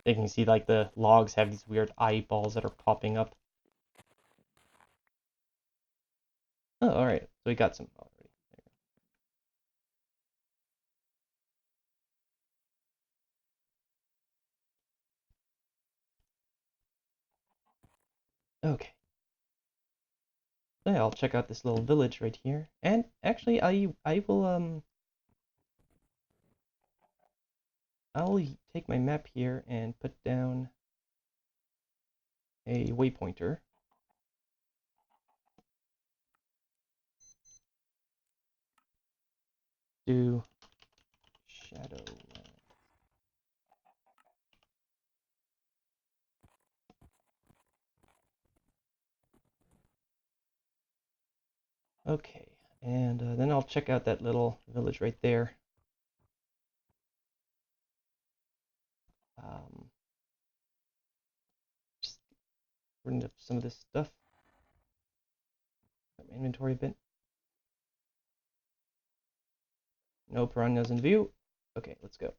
You can see like the logs have these weird eyeballs that are popping up. Oh, alright. So we got some already. Okay. So yeah, I'll check out this little village right here. And actually I will I'll take my map here and put down a waypointer. Do shadow. Okay, and then I'll check out that little village right there. Just rid of some of this stuff. My inventory a bit. No piranhas in view. Okay, let's go.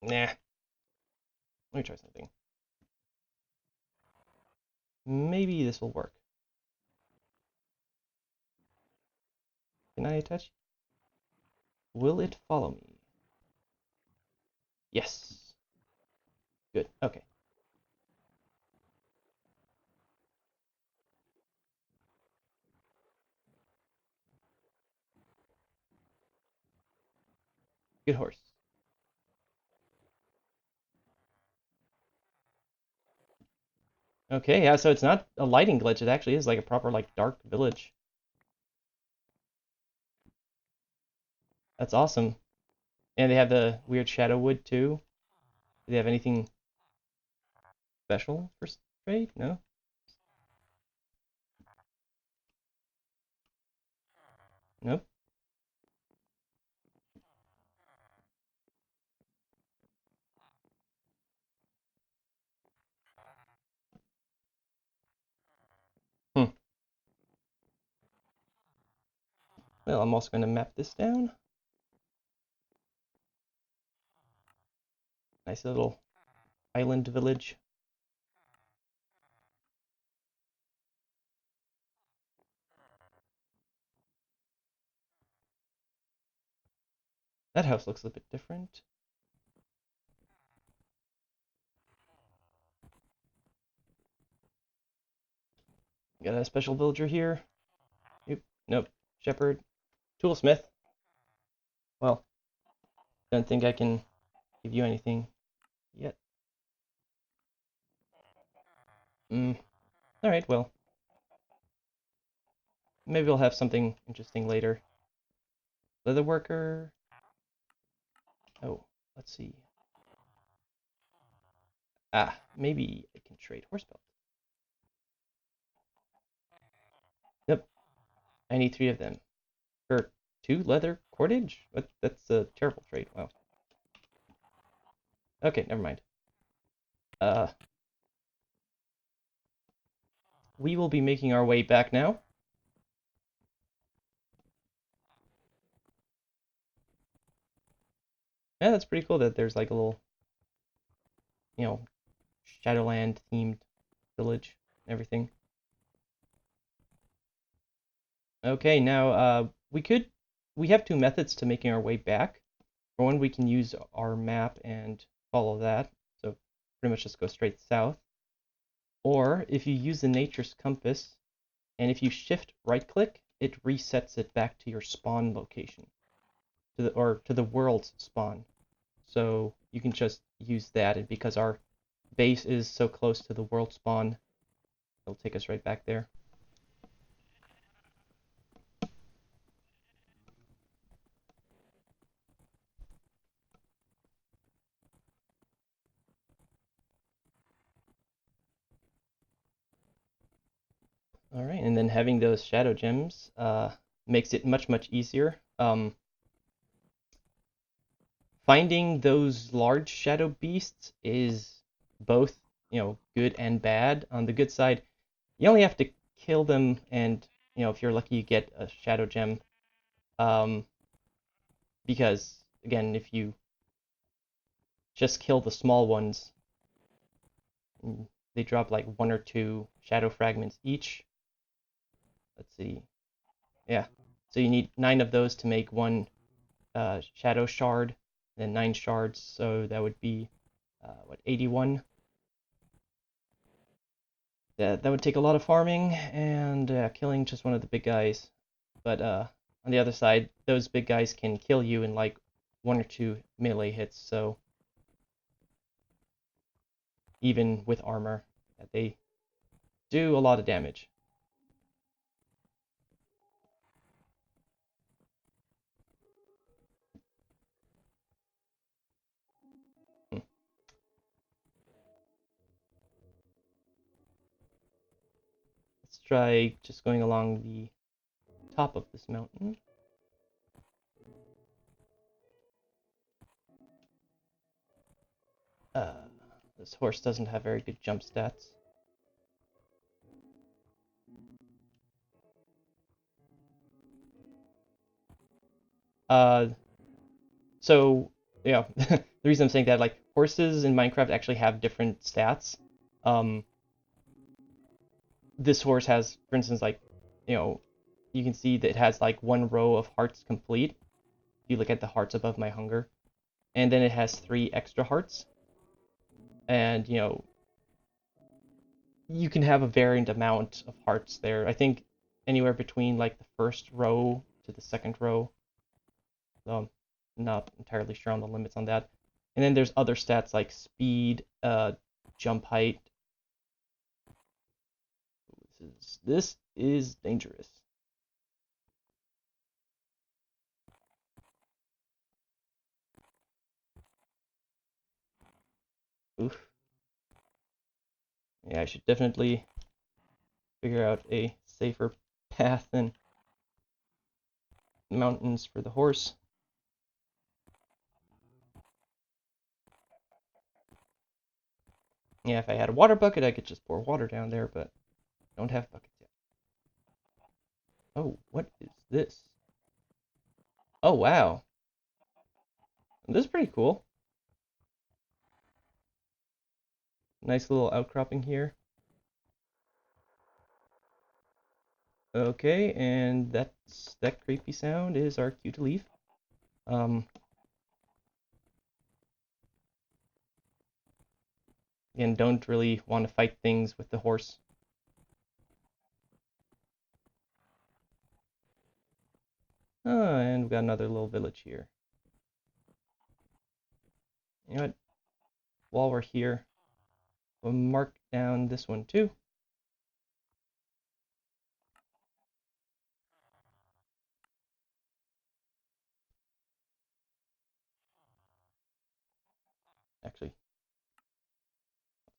Nah. Let me try something. Maybe this will work. Can I attach? Will it follow me? Yes. Good. Okay. Good horse. Okay, yeah, so it's not a lighting glitch. It actually is like a proper like dark village. That's awesome. And they have the weird shadow wood too. Do they have anything special for trade? No? Nope. Hmm. Well, I'm also going to map this down. Nice little island village. That house looks a bit different. Got a special villager here. Nope. Shepherd. Toolsmith. Well, don't think I can give you anything yet. Alright, well. Maybe we'll have something interesting later. Leather worker. Oh, let's see. Ah, maybe I can trade horse belt. Yep. I need 3 of them. For 2 leather cordage? That's a terrible trade. Wow. Okay, never mind. We will be making our way back now. Yeah, that's pretty cool that there's like a little, you know, Shadowland themed village and everything. Okay, now we have 2 methods to making our way back. For one, we can use our map and follow that, so pretty much just go straight south. Or if you use the nature's compass, and if you shift right click, it resets it back to your spawn location, to the world's spawn. So you can just use that, and because our base is so close to the world spawn, it'll take us right back there. All right, and then having those shadow gems makes it much easier. Finding those large shadow beasts is both, good and bad. On the good side, you only have to kill them and if you're lucky, you get a shadow gem. Um, because again, if you just kill the small ones, they drop like 1 or 2 shadow fragments each. Let's see. Yeah. So you need 9 of those to make 1 shadow shard, then 9 shards. So that would be 81. That would take a lot of farming and killing just one of the big guys. But on the other side, those big guys can kill you in like 1 or 2 melee hits. So even with armor, they do a lot of damage. Hmm. Let's try just going along the top of this mountain. Uh, this horse doesn't have very good jump stats. Uh, so yeah, the reason I'm saying that, like, horses in Minecraft actually have different stats. Um, this horse has, for instance, like, you know, you can see that it has like 1 row of hearts complete. If you look at the hearts above my hunger, and then it has 3 extra hearts, and you can have a variant amount of hearts there. I think anywhere between like the first row to the second row. So I'm not entirely sure on the limits on that. And then there's other stats like speed, jump height. This is dangerous. Oof. Yeah, I should definitely figure out a safer path than mountains for the horse. Yeah, if I had a water bucket, I could just pour water down there, but I don't have buckets yet. Oh, what is this? Oh, wow. This is pretty cool. Nice little outcropping here. Okay, and that creepy sound is our cue to leave. Um, Again, don't really want to fight things with the horse. And we've got another little village here. You know what? While we're here, we'll mark down this one too. Actually,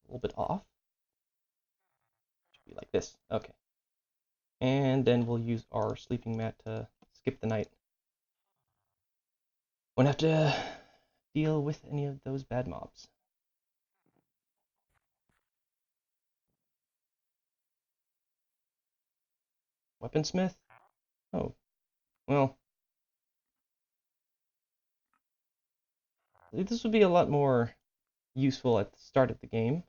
a little bit off. Should be like this. Okay. And then we'll use our sleeping mat to skip the night. Won't have to deal with any of those bad mobs. Weaponsmith? Oh, well, this would be a lot more useful at the start of the game.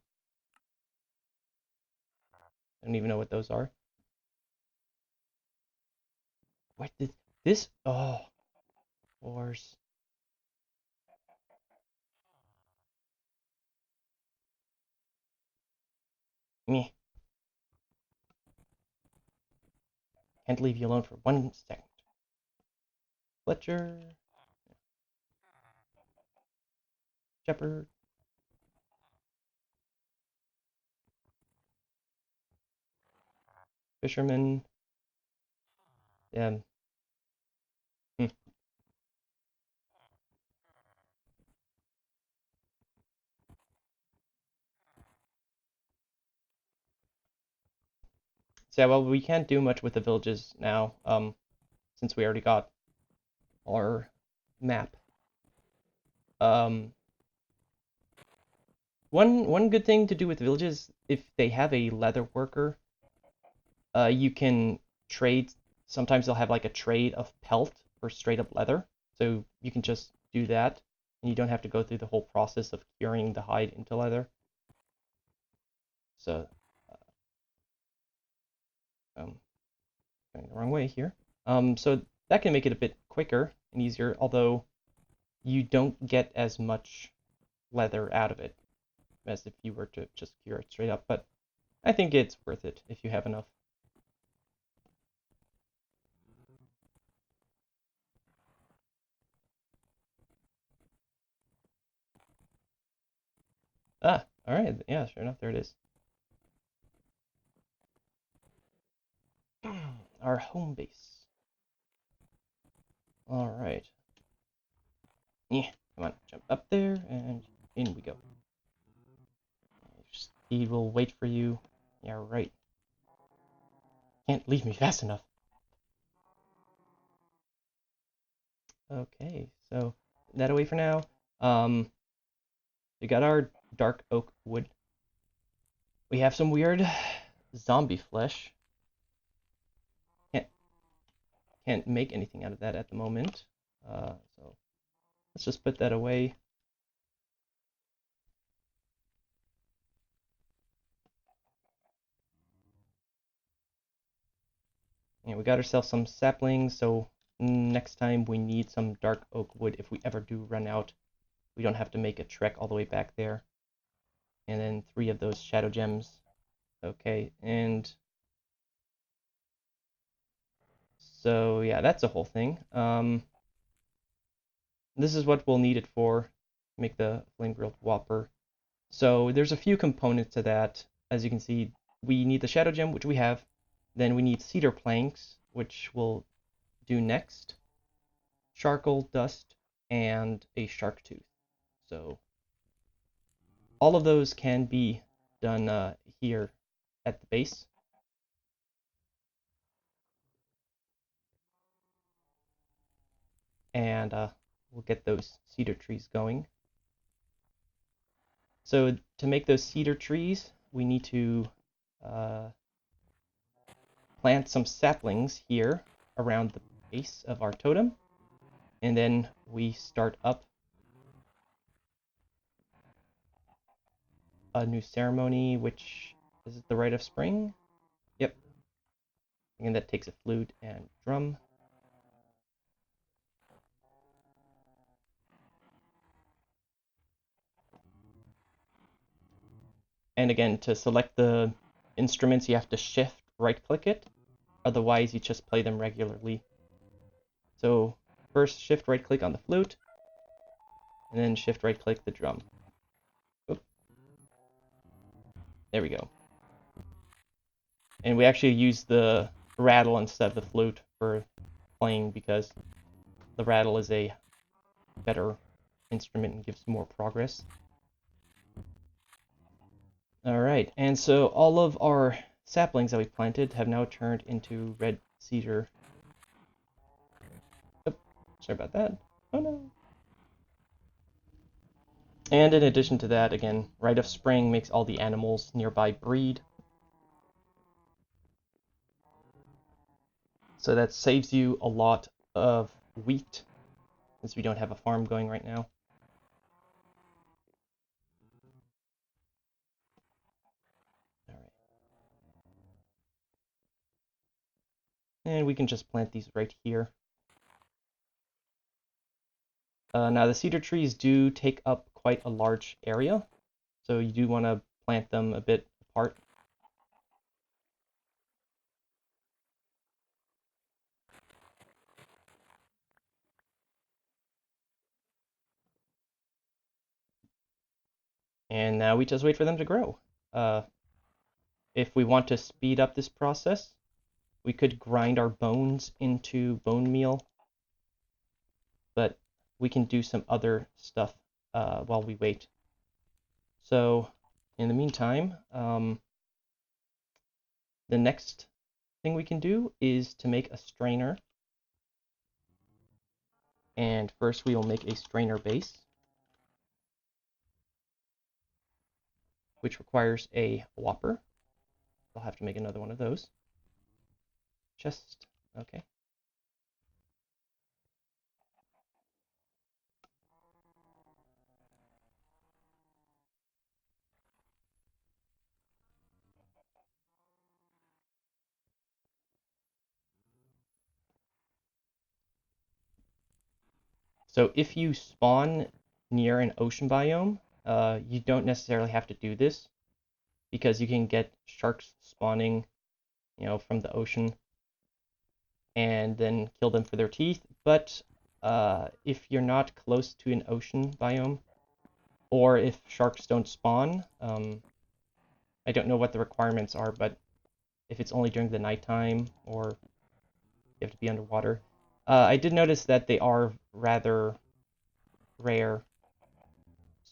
I don't even know what those are. What did this? Oh, wars. Meh. Can't leave you alone for 1 second. Fletcher. Shepherd. Fisherman. Yeah. Hmm. So yeah, well, we can't do much with the villages now, since we already got our map. Um, one good thing to do with villages, if they have a leather worker, you can trades. Sometimes they'll have like a trade of pelt for straight up leather. So you can just do that, and you don't have to go through the whole process of curing the hide into leather. So, going the wrong way here. So that can make it a bit quicker and easier, although you don't get as much leather out of it as if you were to just cure it straight up. But I think it's worth it if you have enough. Ah, all right. Yeah, sure enough, there it is. Our home base. All right. Yeah, come on, jump up there, and in we go. Speed will wait for you. Yeah, right. Can't leave me fast enough. Okay, so that away for now. We got our dark oak wood. We have some weird zombie flesh. Can't make anything out of that at the moment. So let's just put that away. And we got ourselves some saplings, so next time we need some dark oak wood if we ever do run out. We don't have to make a trek all the way back there. And then 3 of those shadow gems. Okay, and so yeah, that's a whole thing. This is what we'll need it for. Make the flame grilled whopper. So there's a few components to that. As you can see, we need the shadow gem, which we have. Then we need cedar planks, which we'll do next. Charcoal dust and a shark tooth. So all of those can be done here at the base. And we'll get those cedar trees going. So to make those cedar trees, we need to plant some saplings here around the base of our totem. And then we start up a new ceremony, which is the Rite of Spring. Yep. And that takes a flute and drum. And again, to select the instruments, you have to shift right-click it. Otherwise, you just play them regularly. So first, shift right-click on the flute, and then shift right-click the drum. Oop. There we go. And we actually use the rattle instead of the flute for playing because the rattle is a better instrument and gives more progress. Alright, and so all of our saplings that we planted have now turned into red cedar. Oh, sorry about that. Oh no. And in addition to that, again, Rite of Spring makes all the animals nearby breed. So that saves you a lot of wheat, since we don't have a farm going right now. Alright. And we can just plant these right here. Now the cedar trees do take up quite a large area, so you do want to plant them a bit apart. And now we just wait for them to grow. If we want to speed up this process, we could grind our bones into bone meal, but we can do some other stuff while we wait. So in the meantime, the next thing we can do is to make a strainer. And first we will make a strainer base, which requires a whopper. I'll have to make another one of those. chest. Okay. So if you spawn near an ocean biome, you don't necessarily have to do this because you can get sharks spawning, from the ocean and then kill them for their teeth. But if you're not close to an ocean biome, or if sharks don't spawn, I don't know what the requirements are, but if it's only during the nighttime or you have to be underwater. I did notice that they are rather rare.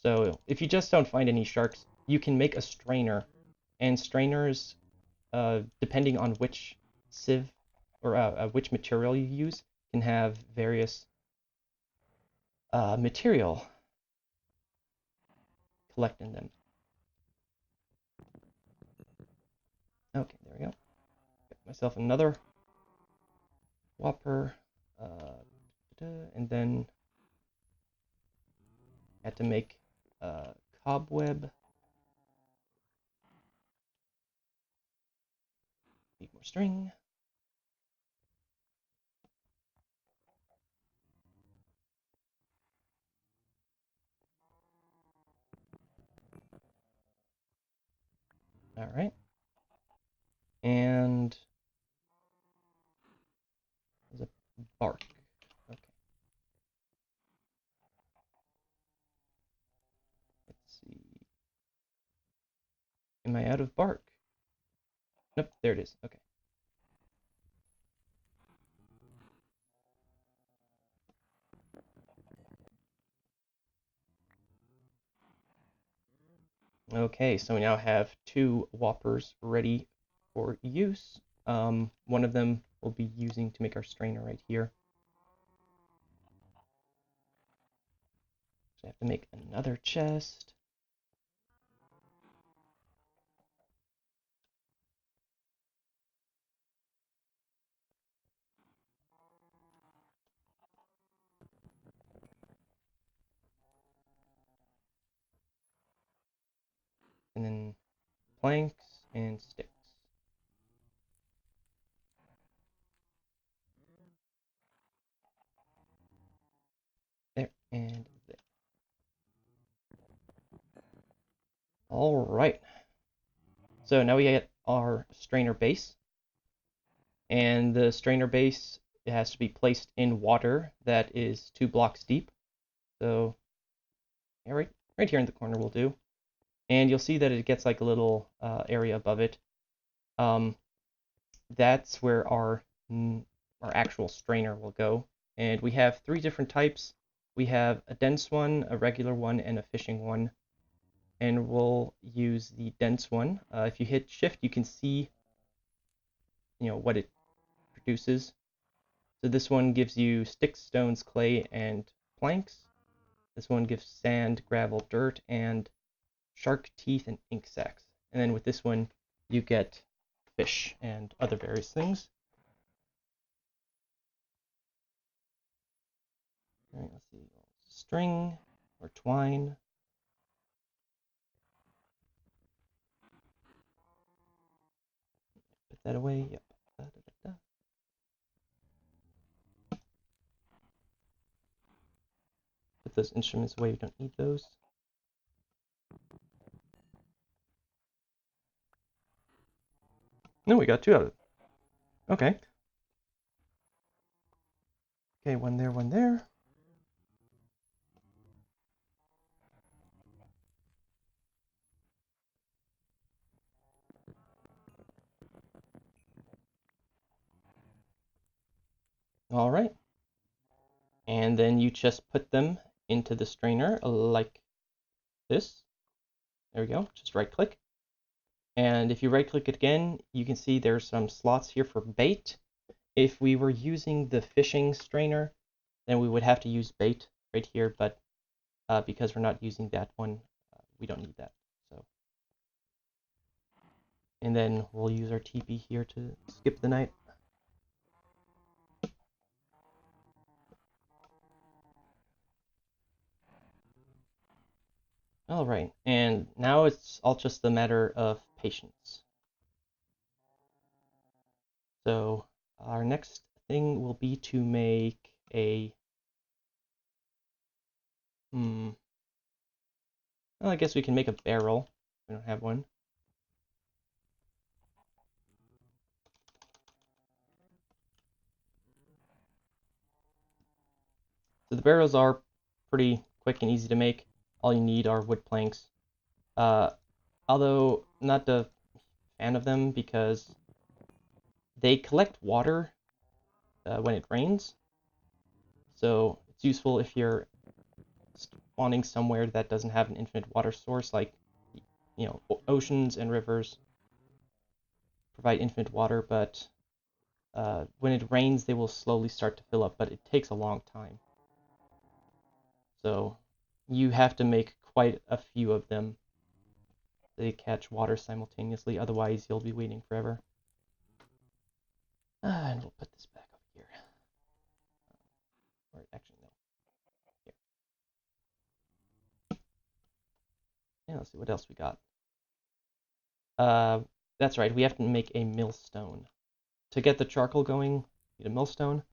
So if you just don't find any sharks, you can make a strainer. And strainers, depending on which sieve or which material you use, can have various material collect in them. Okay, there we go. Got myself another whopper. And then had to make a cobweb. Need more string. All right. And there's a bark. Okay. Let's see. Am I out of bark? Nope, there it is. Okay. Okay, so we now have 2 whoppers ready for use. One of them we'll be using to make our strainer right here. So I have to make another chest. And then planks and sticks. There and there. All right. So now we get our strainer base. And the strainer base, it has to be placed in water that is 2 blocks deep. So yeah, right here in the corner will do. And you'll see that it gets like a little area above it. That's where our actual strainer will go. And we have 3 different types. We have a dense one, a regular one, and a fishing one. And we'll use the dense one. If you hit shift, you can see what it produces. So this one gives you sticks, stones, clay, and planks. This one gives sand, gravel, dirt, and shark teeth and ink sacs. And then with this one, you get fish and other various things. All right, let's see. String or twine. Put that away. Yep. Da, da, da, da. Put those instruments away. We don't need those. No, we got 2 out of it. Okay. Okay, one there, one there. All right. And then you just put them into the strainer like this. There we go. Just right click. And if you right click it again, you can see there's some slots here for bait. If we were using the fishing strainer, then we would have to use bait right here, but because we're not using that one, we don't need that. So, and then we'll use our TP here to skip the night. Alright, and now it's all just a matter of patience. So our next thing will be to make a well, I guess we can make a barrel. We don't have one. So the barrels are pretty quick and easy to make. All you need are wood planks. Although not a fan of them because they collect water when it rains. So it's useful if you're spawning somewhere that doesn't have an infinite water source, like oceans and rivers provide infinite water, but when it rains, they will slowly start to fill up, but it takes a long time. So you have to make quite a few of them. They catch water simultaneously, otherwise you'll be waiting forever. And we'll put this back over here. Or actually, no. Here. And let's see what else we got. That's right, we have to make a millstone. To get the charcoal going, we need a millstone.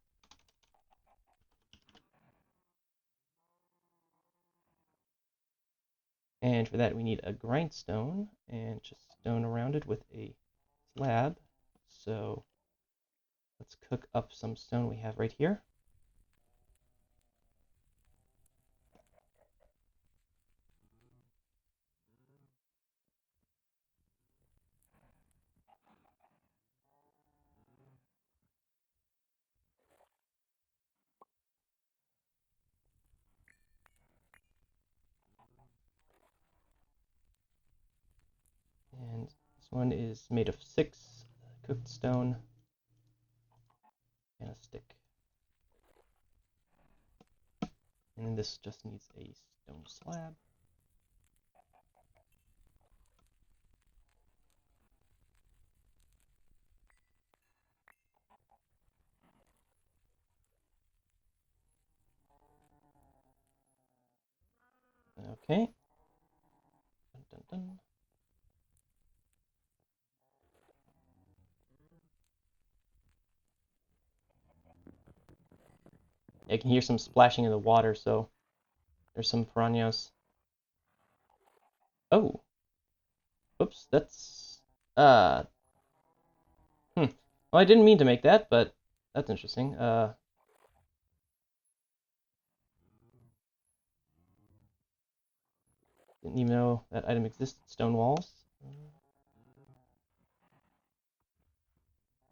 And for that, we need a grindstone and just stone around it with a slab. So let's cook up some stone we have right here. And this one is made of 6 cooked stone and a stick. And then this just needs a stone slab. Okay. Dun, dun, dun. I can hear some splashing in the water, so there's some piranhas. Oh. Oops, that's... Well, I didn't mean to make that, but that's interesting. Didn't even know that item existed. Stone walls.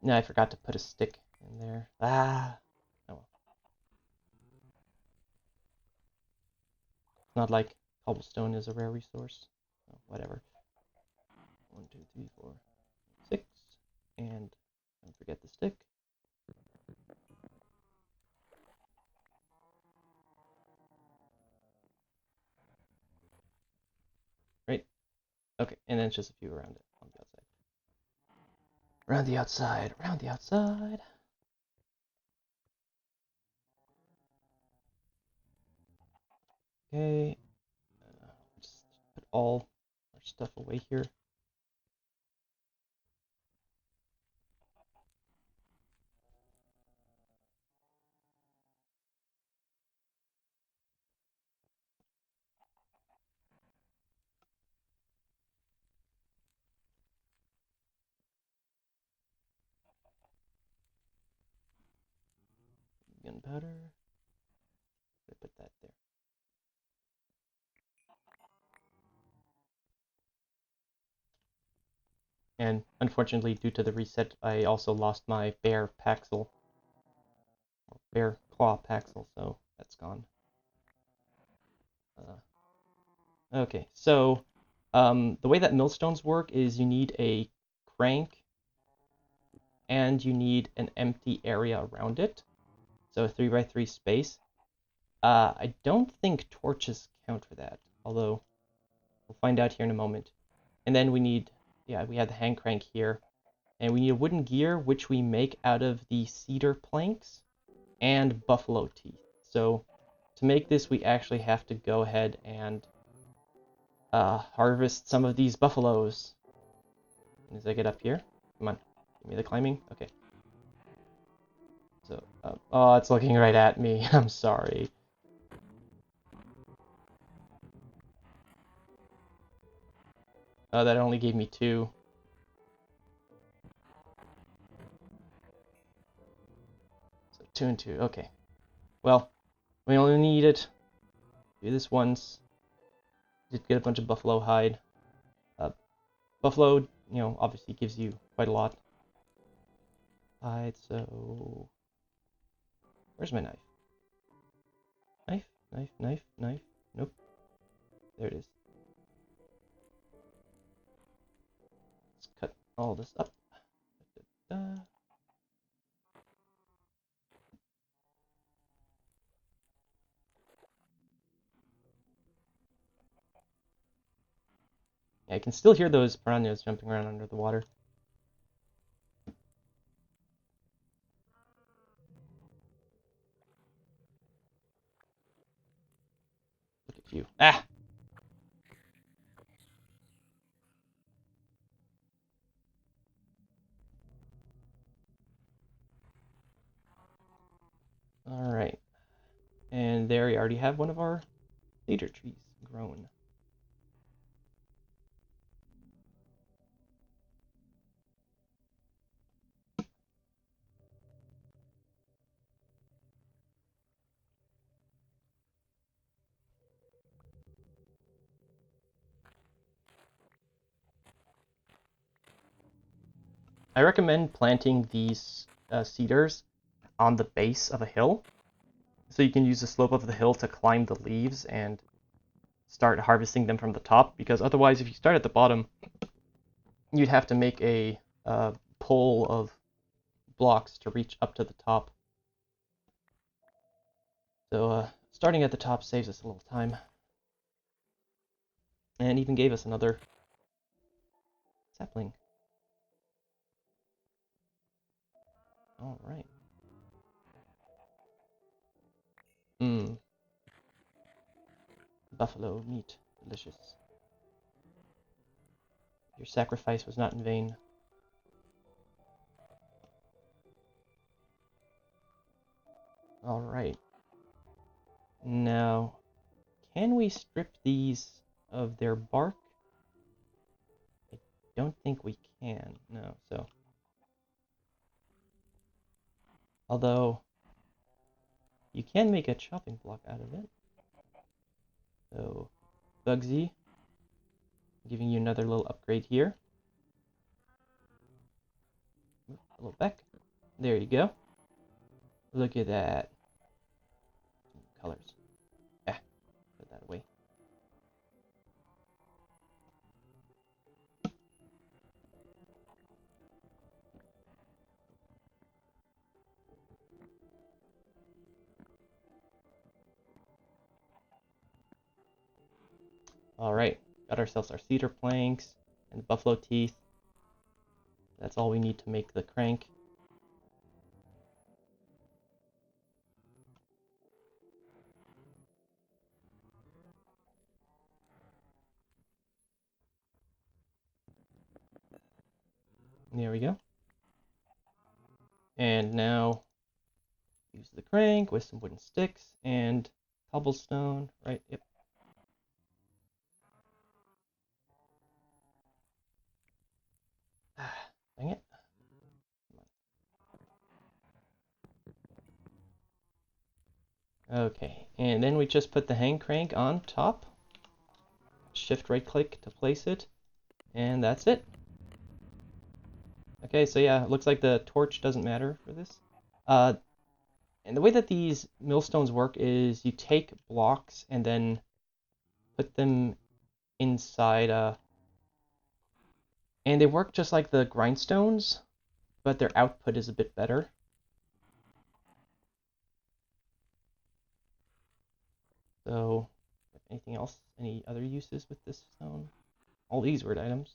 No, I forgot to put a stick in there. Ah. Oh well. It's not like cobblestone is a rare resource. So whatever. 1, 2, 3, 4, 6. And don't forget the stick. Right? Okay, and then just a few around it on the outside. Around the outside, around the outside. Okay. Just put all our stuff away here. Gunpowder. Put that there. And unfortunately, due to the reset, I also lost my bear paxel, or bear claw paxel, so that's gone. Okay, so the way that millstones work is you need a crank and you need an empty area around it, so a 3x3 space. I don't think torches count for that, although we'll find out here in a moment. And then we need, yeah, we have the hand crank here, and we need a wooden gear, which we make out of the cedar planks and buffalo teeth. So to make this, we actually have to go ahead and harvest some of these buffaloes. As I get up here. Come on. Give me the climbing. Okay. So, oh, it's looking right at me. I'm sorry. Oh, that only gave me 2. So 2 and 2. Okay. Well, we only need it. Do this once. Did get a bunch of buffalo hide. Buffalo, obviously gives you quite a lot. Hide, so... Where's my knife? Knife, knife, knife, knife. Nope. There it is. Let's cut all this up. Da, da, da. Yeah, I can still hear those piranhas jumping around under the water. Look at you. Ah! Alright. And there we already have one of our cedar trees grown. I recommend planting these cedars on the base of a hill, so you can use the slope of the hill to climb the leaves and start harvesting them from the top, because otherwise if you start at the bottom, you'd have to make a pole of blocks to reach up to the top. So starting at the top saves us a little time. And even gave us another sapling. Alright. Mmm. Buffalo meat. Delicious. Your sacrifice was not in vain. Alright. Now, can we strip these of their bark? I don't think we can, no, so. Although, you can make a chopping block out of it. So, Bugsy, giving you another little upgrade here. A little back. There you go. Look at that. Colors. Ah, put that away. Alright, got ourselves our cedar planks and the buffalo teeth. That's all we need to make the crank. There we go. And now use the crank with some wooden sticks and cobblestone, right? Yep. Dang it. Okay, and then we just put the hang crank on top. Shift right click to place it, and that's it. Okay, so yeah, it looks like the torch doesn't matter for this. And the way that these millstones work is you take blocks and then put them inside, and they work just like the grindstones, but their output is a bit better. So, anything else? Any other uses with this stone? All these weird items.